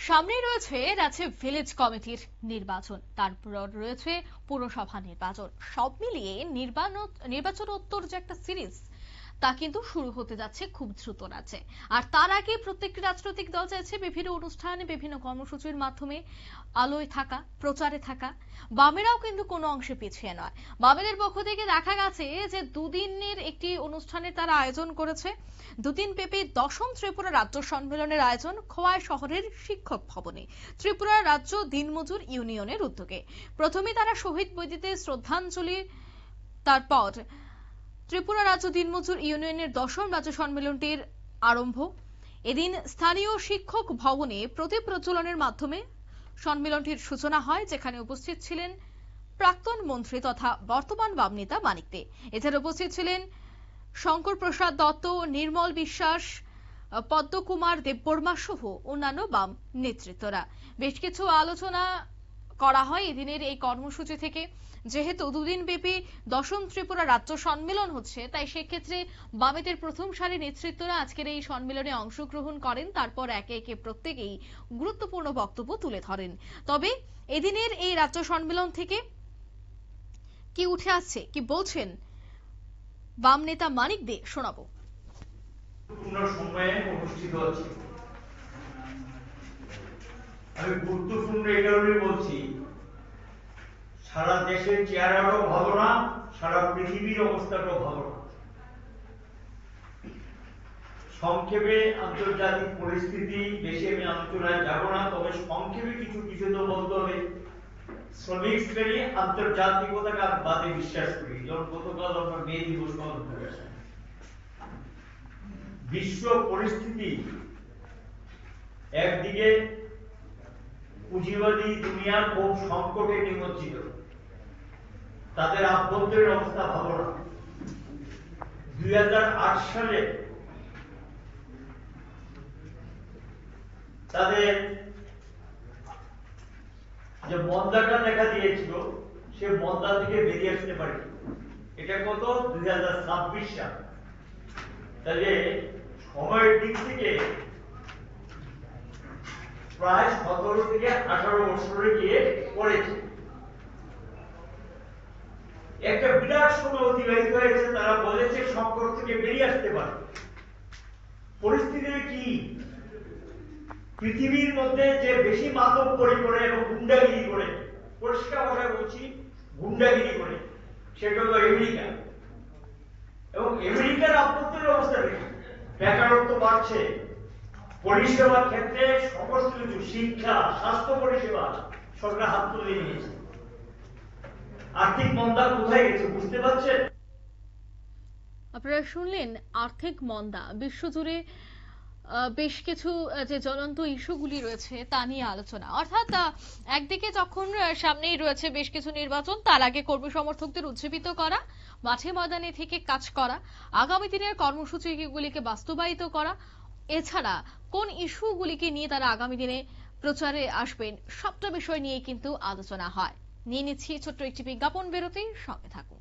সামনেই রয়েছে রাজ্যে ভিলেজ কমিটির নির্বাচন, তারপর রয়েছে পুরসভা নির্বাচন। সব মিলিয়ে নির্বাচনোত্তর যে একটা সিরিজ তা কিন্তু শুরু হতে যাচ্ছে খুব দ্রুত রাজ্যে। আর তার আগে প্রত্যেকটি রাজনৈতিক দল চাইছে বিভিন্ন অনুষ্ঠানে বিভিন্ন কর্মসূচির মাধ্যমে আলোয় থাকা, প্রচারে থাকা। বামেরাও কিন্তু কোনো অংশে পিছিয়ে নয়। বামেদের পক্ষ থেকে দেখা গেছে যে দুদিনের একটি অনুষ্ঠানে তারা আয়োজন করেছে। দুদিন ব্যাপী 10ম ত্রিপুরা রাজ্য সম্মেলনের আয়োজন খোয়াই শহরের শিক্ষক ভবনে ত্রিপুরা রাজ্য দিনমজুর ইউনিয়নের উদ্যোগে। প্রথমে তারা শহীদ বৈদিতে শ্রদ্ধাঞ্জলি, তারপর ত্রিপুরা রাজ্য দিনমজুর ইউনিয়নের 10ম রাজ্য সম্মেলনটির আরম্ভ। এদিন স্থানীয় শিক্ষক ভবনে প্রদীপ প্রজ্বলনের মাধ্যমে সম্মেলনটির সূচনা হয়, যেখানে উপস্থিত ছিলেন প্রাক্তন মন্ত্রী তথা বর্তমান বাম নেতা মানিক দে। এছাড়া উপস্থিত ছিলেন শঙ্কর প্রসাদ দত্ত, নির্মল বিশ্বাস, পদ্মকুমার দেববর্মা সহ অন্যান্য বাম নেতৃত্বরা। বেশ কিছু আলোচনা করা হয় এদিনের এই কর্মসূচি থেকে। যেহেতু দুদিন ব্যাপী 10ম ত্রিপুরা রাজ্য সম্মেলন হচ্ছে, তাই সেক্ষেত্রে বামেদের প্রথম সারি নেতৃত্বরা আজকের এই সম্মেলনে অংশগ্রহণ করেন। তারপর একে একে প্রত্যেকেই গুরুত্বপূর্ণ বক্তব্য তুলে ধরেন। তবে এদিনের এই রাজ্য সম্মেলন থেকে কি উঠে আসছে, কি বলছেন বাম নেতা মানিক দে, শোনাবো। সময়ে অনুষ্ঠিত হচ্ছে। আমি গুরুত্বপূর্ণ এটা বলছি, সারা দেশের চেহারাটাও ভালো না, সারা পৃথিবীর অবস্থাটাও ভালো না। সংক্ষেপে আন্তর্জাতিক পরিস্থিতি, বেশি আমি আলোচনায় যাব না, তবে সংক্ষেপে কিছু কিছু তো বলতে হবে। শ্রমিক শ্রেণী আন্তর্জাতিকতাকে বাদে বিশ্বাস করি। যেমন গতকাল আমরা মে দিবস পালন করে আসি। বিশ্ব পরিস্থিতি একদিকে পুঁজিবাদী দুনিয়া খুব সংকটে নিমজ্জিত, তাদের আভ্যন্তরীণ অবস্থা ভালো না। 2008 সালে তাদের যে মন্দাটা দেখা দিয়েছিল, সে মন্দা থেকে বেরিয়ে আসতে পারে। এটা কত 2026 সাল। তাহলে সময়ের দিক থেকে প্রায় 17 থেকে 18 বছরে গিয়ে পড়েছে। একটা বিরাট সময় অতিবাহিত হয়েছে, তারা বলেছে সংকট থেকে বেরিয়ে আসতে পারে। পরিস্থিতি কি? পৃথিবীর মধ্যে যে বেশি মাতব্বরি করে এবং গুন্ডাগিরি করে, পরিষ্কার ভাষায় বলছি গুন্ডাগিরি করে, সেটা হলো আমেরিকা। এবং আমেরিকার আভ্যন্তরীণ অবস্থা দেখি, বেকারত্ব বাড়ছে, পরিষেবার ক্ষেত্রে সমস্ত কিছু, শিক্ষা, স্বাস্থ্য পরিষেবা সরকার হাত তুলে নিয়েছে। আর্থিক মন্দা কোথায় গেছে বুঝতে পারছেন? আপনারা শুনলেন আর্থিক মন্দা। বিশ্বজুড়ে বেশ কিছু যে জ্বলন্ত ইস্যুগুলি রয়েছে তা নিয়ে আলোচনা। অর্থাৎ একদিকে যখন সামনেই রয়েছে বেশ কিছু নির্বাচন, তার আগে কর্মী সমর্থকদের উজ্জীবিত করা, মাঠে ময়দানে থেকে কাজ করা, আগামী দিনের কর্মসূচিগুলিকে বাস্তবায়িত করা, এছাড়া কোন ইস্যুগুলিকে নিয়ে তারা আগামী দিনে প্রচারে আসবেন, সবটা বিষয় নিয়ে কিন্তু আলোচনা হয়। নিয়ে নিচ্ছি ছোট্ট একটি বিজ্ঞাপন বিরতি, সঙ্গে থাকুন।